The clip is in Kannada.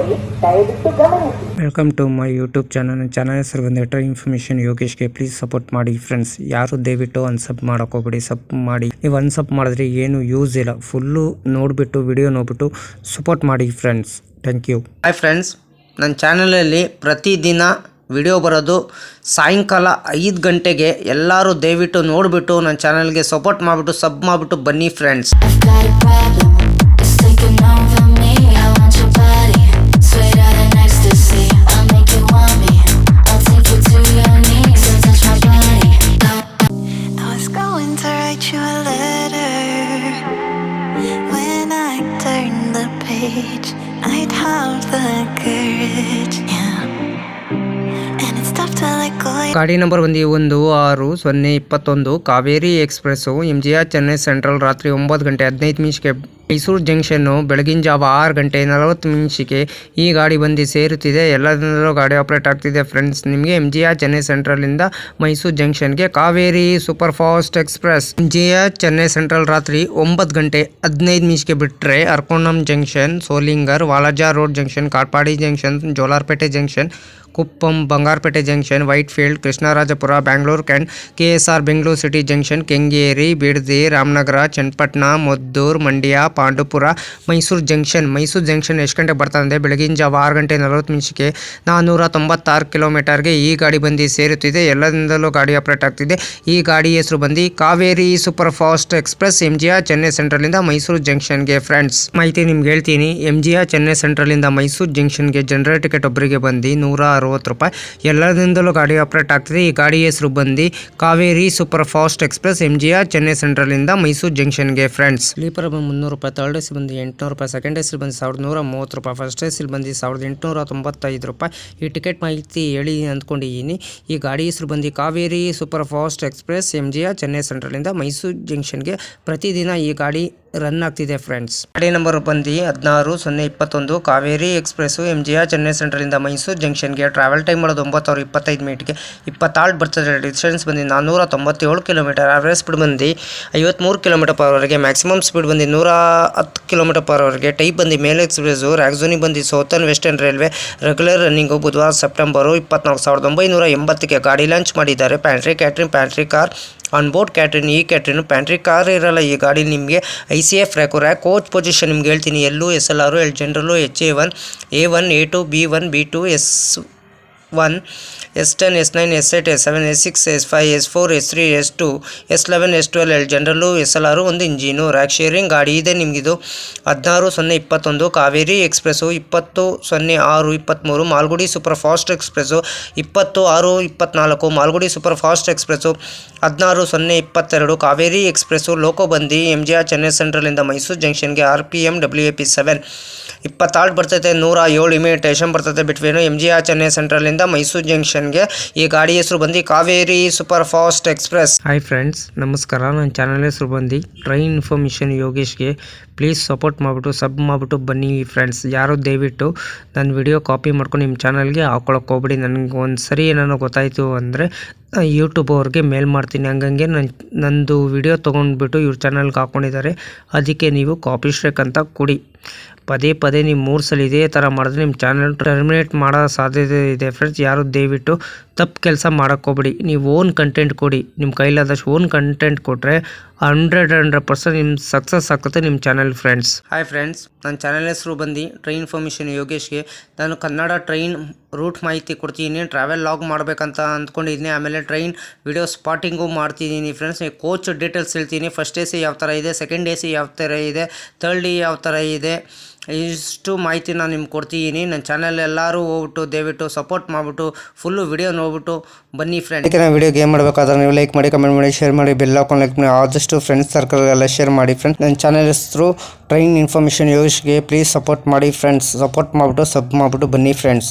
ಮಾಡುತ್ತಿರುವುದಕ್ಕಾಗಿ ದಯವಿಟ್ಟು ಗಮನಿಸಿ. Welcome to my YouTube channel. Channel ಹೆಸರು ಬಂದು ಟ್ರೈ ಇನ್ಫಾರ್ಮೇಷನ್ ಯೋಗೇಶ್ಗೆ. ಪ್ಲೀಸ್ ಸಪೋರ್ಟ್ ಮಾಡಿ ಫ್ರೆಂಡ್ಸ್. ಯಾರು ದಯವಿಟ್ಟು ಅನ್ಸಬ್ ಮಾಡೋಕೋಬೇಡಿ. ಸಬ್ ಮಾಡಿ. ನೀವು ಅನ್ಸಬ್ ಮಾಡಿದ್ರೆ ಏನು ಯೂಸ್ ಇಲ್ಲ. ಫುಲ್ಲು ನೋಡಿಬಿಟ್ಟು ವಿಡಿಯೋ ನೋಡಿಬಿಟ್ಟು ಸಪೋರ್ಟ್ ಮಾಡಿ friends. Thank you. Hi friends, ನನ್ನ ಚಾನಲಲ್ಲಿ ಪ್ರತಿದಿನ ವಿಡಿಯೋ ಬರೋದು ಸಾಯಂಕಾಲ 5 ಗಂಟೆಗೆ. ಎಲ್ಲರೂ ದಯವಿಟ್ಟು ನೋಡಿಬಿಟ್ಟು ನನ್ನ ಚಾನಲ್ಗೆ ಸಪೋರ್ಟ್ ಮಾಡಿಬಿಟ್ಟು ಸಬ್ ಮಾಡಿಬಿಟ್ಟು ಬನ್ನಿ friends. I'd have the courage, yeah. And it's tough to let go. ಗಾಡಿ ನಂಬರ್ ಬಂದು 16-021 Kaveri express MGR Chennai central ರಾತ್ರಿ 9 ಗಂಟೆ 15 ನಿಮಿಷಕ್ಕೆ ಮೈಸೂರು ಜಂಕ್ಷನ್ನು ಬೆಳಗಿನ ಜಾವ 6 ಗಂಟೆ 40 ನಿಮಿಷಕ್ಕೆ ಈ ಗಾಡಿ ಬಂದು ಸೇರುತ್ತಿದೆ. ಎಲ್ಲದರಲ್ಲೂ ಗಾಡಿ ಆಪ್ರೇಟ್ ಆಗ್ತಿದೆ ಫ್ರೆಂಡ್ಸ್. ನಿಮಗೆ MGR ಚೆನ್ನೈ ಸೆಂಟ್ರಲಿಂದ ಮೈಸೂರು ಜಂಕ್ಷನ್ಗೆ Kaveri super fast express MGR Chennai central ರಾತ್ರಿ 9 ಗಂಟೆ 15 ನಿಮಿಷಕ್ಕೆ ಬಿಟ್ಟರೆ Arakkonam junction, Sholinghur, Walajah road junction, Katpadi junction, Jolarpettai junction, Kuppam, Bangarapet junction, Whitefield, Krishnarajapuram, Bangalore cant, KSR Bengaluru city junction, Kengeri, Bidadi, Ramanagara, Channapatna, Maddur, Mandya, Pandupura, Mysuru junction ಎಷ್ಟು ಗಂಟೆಗೆ ಬರ್ತಾ ಇದೆ? ಬೆಳಗಿನ ಜಾವ 6 ಗಂಟೆ 40 ನಿಮಿಷಕ್ಕೆ 496 ಕಿಲೋಮೀಟರ್ಗೆ ಈ ಗಾಡಿ ಬಂದು ಸೇರುತ್ತಿದೆ. ಎಲ್ಲದಿಂದಲೂ ಗಾಡಿ ಆಪ್ರೇಟ್ ಆಗ್ತಿದೆ. ಈ ಗಾಡಿ ಹೆಸರು ಬಂದು Kaveri super fast express MGR Chennai ಸೆಂಟ್ರಲಿಂದ ಮೈಸೂರು ಜಂಕ್ಷನ್ಗೆ. ಫ್ರೆಂಡ್ಸ್, ಮಾಹಿತಿ ನಿಮ್ಗೆ ಹೇಳ್ತೀನಿ. MGR ಚೆನ್ನೈ ಸೆಂಟ್ರಲಿಂದ ಮೈಸೂರು ಜಂಕ್ಷನ್ಗೆ ಜನರಲ್ ಟಿಕೆಟ್ ಒಬ್ಬರಿಗೆ ಬಂದು 160 ರೂಪಾಯಿ. ಎಲ್ಲದಿಂದಲೂ ಗಾಡಿ ಆಪ್ರೇಟ್ ಆಗ್ತಿದೆ. ಈ ಗಾಡಿ ಹೆಸರು ಬಂದು Kaveri super fast express MGR Chennai ಸೆಂಟ್ರಲಿಂದ ಮೈಸೂರು ಜಂಕ್ಷನ್ಗೆ. ಫ್ರೆಂಡ್ಸ್, ಸ್ಲೀಪರ್ ಬಂದು 300 ರೂಪಾಯಿ, ಥರ್ಡ್ ಎಸಿ ಬಂದು 800 ರೂಪಾಯಿ, ಸೆಕೆಂಡ್ ಎಸಿ ಬಂದು 1130 ರೂಪಾಯಿ, ಫಸ್ಟ್ ಎಸಿ ಬಂದು 1895 ರೂಪಾಯಿ. ಈ ಟಿಕೆಟ್ ಮಾಹಿತಿ ಹೇಳಿ ಅಂದ್ಕೊಂಡಿದ್ದೀನಿ. ಈ ಗಾಡಿ ಹೆಸರು ಬಂದು Kaveri super fast express MGR Chennai ಸೆಂಟ್ರಲಿಂದ ಮೈಸೂರು ಜಂಕ್ಷನ್ಗೆ ಪ್ರತಿದಿನ ಈ ಗಾಡಿ ರನ್ ಆಗ್ತಿದೆ ಫ್ರೆಂಡ್ಸ್. ಗಾಡಿ ನಂಬರ್ ಬಂದು 16-021 ಕಾವೇರಿ ಎಕ್ಸ್ಪ್ರೆಸ್ಸು MGR ಚೆನ್ನೈ ಸೆಂಟ್ರಲಿಂದ ಮೈಸೂರು ಜಂಕ್ಷನ್ಗೆ. ಟ್ರಾವೆಲ್ ಟೈಮ್ ಮಾಡೋದು 9:25 ಮಿನಿಟ್ಗೆ. 26 ಬರ್ತದೆ. ಡಿಸ್ಟೆನ್ಸ್ ಬಂದು 497 ಕಿಲೋಮೀಟರ್. ಆವ್ರೇಜ್ ಸ್ಪೀಡ್ ಬಂದು 53 ಕಿಲೋಮೀಟರ್/ಅವರ್ಗೆ. ಮ್ಯಾಕ್ಸಿಮಮ್ ಸ್ಪೀಡ್ ಬಂದು 110 ಕಿಲೋಮೀಟರ್/ಅವರ್ಗೆ. ಟೈಪ್ ಬಂದು ಮೇಲ್ ಎಕ್ಸ್ಪ್ರೆಸ್ಸು. ರ್ಯಾಕ್ಝೋನಿ ಬಂದು Southern Western Railway. Regular running. ಬುಧವಾರ ಸೆಪ್ಟೆಂಬರು 24, 1980ಕ್ಕೆ ಗಾಡಿ ಲಾಂಚ್ ಮಾಡಿದ್ದಾರೆ. Pantry catering, pantry car, on board catering. ಈ ಕ್ಯಾಟ್ರಿನ್ ಪ್ಯಾಂಟ್ರಿ ಕಾರ್ ಇರಲ್ಲ. ಈ ಗಾಡಿ ನಿಮಗೆ ICF ರ್ಯಾಕ್ ಕೋಚ್ ಪೊಸಿಷನ್ ನಿಮ್ಗೆ ಹೇಳ್ತೀನಿ. SLR, L ಜನರಲು, HA1, A1, A2, B1, B2, S1, S10, S9, S8, S7, S6, S5, S4, S3, S2, S11, S12, L general, SLR, ಒಂದು ಇಂಜಿನು. ರ್ಯಾಕ್ ಶೇರಿಂಗ್ ಗಾಡಿ ಇದೆ ನಿಮಗಿದು. 16-021 Kaveri express. 20-06-23 Malgudi super fast express. 20-6-24 Malgudi super fast express. 16-022 Kaveri express. Loco ಬಂದು MGR ಚೆನ್ನೈ ಸೆಂಟ್ರಲಿಂದ ಮೈಸೂರು ಜಂಕ್ಷನ್ಗೆ. RPM WAP 7. 26 ಬರ್ತೈತೆ. 107 ಇಮಿಟೇಷನ್ ಬರ್ತೈತೆ ಬಿಟ್ವೀನು MGR ಚೆನ್ನೈ ಸೆಂಟ್ರಲಿಂದ ಮೈಸೂರು ಜಂಕ್ಷನ್ಗೆ. ಈ ಗಾಡಿ ಹೆಸರು ಬಂದು Kaveri super fast express. Hi friends, ನಮಸ್ಕಾರ. ನನ್ನ ಚಾನಲ್ ಹೆಸರು ಬಂದು ಟ್ರೈ ಇನ್ಫಾರ್ಮೇಷನ್ ಯೋಗೇಶ್ಗೆ. ಪ್ಲೀಸ್ ಸಪೋರ್ಟ್ ಮಾಡಿಬಿಟ್ಟು ಸಬ್ ಮಾಡಿಬಿಟ್ಟು ಬನ್ನಿ ಫ್ರೆಂಡ್ಸ್. ಯಾರು ದಯವಿಟ್ಟು ನನ್ನ ವಿಡಿಯೋ ಕಾಪಿ ಮಾಡ್ಕೊಂಡು ನಿಮ್ಮ ಚಾನಲ್ಗೆ ಹಾಕೊಳಕ್ಕೆ ಹೋಗ್ಬಿಡಿ. ನನಗೆ ಒಂದು ಸರಿ ಏನಾರು ಗೊತ್ತಾಯಿತು ಅಂದರೆ ಯೂಟ್ಯೂಬ್ ಅವ್ರಿಗೆ ಮೇಲ್ ಮಾಡ್ತೀನಿ. ಹಂಗಂಗೆ ನಂದು ವಿಡಿಯೋ ತೊಗೊಂಡ್ಬಿಟ್ಟು ಇವ್ರ ಚಾನಲ್ಗೆ ಹಾಕ್ಕೊಂಡಿದ್ದಾರೆ. ಅದಕ್ಕೆ ನೀವು ಕಾಪಿ ಸ್ಟ್ರೈಕ್ ಅಂತ ಕೊಡಿ. ಪದೇ ನೀವು 3 ಸಲ ಇದೇ ಥರ ಮಾಡಿದ್ರೆ ನಿಮ್ಮ ಚಾನಲ್ ಟರ್ಮಿನೇಟ್ ಮಾಡೋ ಸಾಧ್ಯತೆ ಇದೆ ಫ್ರೆಂಡ್ಸ್. ಯಾರು ದಯವಿಟ್ಟು ತಪ್ಪು ಕೆಲಸ ಮಾಡೋಕ್ಕೋಗ್ಬಿಡಿ. ನೀವು ಓನ್ ಕಂಟೆಂಟ್ ಕೊಡಿ. ನಿಮ್ಮ ಕೈಲಾದಷ್ಟು ಓನ್ ಕಂಟೆಂಟ್ ಕೊಟ್ಟರೆ 100% ನಿಮ್ಮ ಸಕ್ಸಸ್ ಆಗುತ್ತೆ ನಿಮ್ಮ ಚಾನಲ್ ಫ್ರೆಂಡ್ಸ್. ಹಾಯ್ ಫ್ರೆಂಡ್ಸ್, ನನ್ನ ಚಾನಲ್ ಹೆಸರು ಬಂದು ಟ್ರೈನ್ ಇನ್ಫಾರ್ಮೇಷನ್ ಯೋಗೇಶ್ಗೆ. ನಾನು ಕನ್ನಡ ಟ್ರೈನ್ ರೂಟ್ ಮಾಹಿತಿ ಕೊಡ್ತೀನಿ. ಟ್ರಾವೆಲ್ ಲಾಗ್ ಮಾಡಬೇಕಂತ ಅಂದ್ಕೊಂಡಿದ್ದೀನಿ. ಆಮೇಲೆ ಟ್ರೈನ್ ವಿಡಿಯೋ ಸ್ಪಾಟಿಂಗು ಮಾಡ್ತಿದ್ದೀನಿ ಫ್ರೆಂಡ್ಸ್. ಕೋಚ್ ಡೀಟೇಲ್ಸ್ ಹೇಳ್ತೀನಿ. ಫಸ್ಟ್ AC ಯಾವ ಥರ ಇದೆ, ಸೆಕೆಂಡ್ AC ಯಾವ ಥರ ಇದೆ, ಥರ್ಡ್ ಯಾವ ಥರ ಇದೆ, ಇಷ್ಟು ಮಾಹಿತಿ ನಾನು ನಿಮ್ಗೆ ಕೊಡ್ತಿದ್ದೀನಿ. ನನ್ನ ಚಾನಲ್ ಎಲ್ಲರೂ ಹೋಗ್ಬಿಟ್ಟು ದಯವಿಟ್ಟು ಸಪೋರ್ಟ್ ಮಾಡಿಬಿಟ್ಟು ಫುಲ್ಲು ವಿಡಿಯೋ ನೋಡ್ಬಿಟ್ಟು ಬನ್ನಿ ಫ್ರೆಂಡ್ಸ್. ನಾನು ವಿಡಿಯೋಗೆ ಏನು ಮಾಡಬೇಕಾದ್ರೆ ನೀವು ಲೈಕ್ ಮಾಡಿ, ಕಮೆಂಟ್ ಮಾಡಿ, ಶೇರ್ ಮಾಡಿ, ಬೆಲ್ ಹಾಕೊಂಡು ಲೈಕ್ ಮಾಡಿ, ಆದಷ್ಟು ಫ್ರೆಂಡ್ಸ್ ಸರ್ಕಲ್ ಎಲ್ಲ ಶೇರ್ ಮಾಡಿ ಫ್ರೆಂಡ್ಸ್. ನನ್ನ ಚಾನಲ್ ಹೆಸರು ಟ್ರೈನ್ ಇನ್ಫಾರ್ಮೇಷನ್ ಯೋಗೇಶ್ಗೆ. ಪ್ಲೀಸ್ ಸಪೋರ್ಟ್ ಮಾಡಿ ಫ್ರೆಂಡ್ಸ್. ಸಪೋರ್ಟ್ ಮಾಡಿಬಿಟ್ಟು ಸಬ್ ಮಾಡಿಬಿಟ್ಟು ಬನ್ನಿ ಫ್ರೆಂಡ್ಸ್.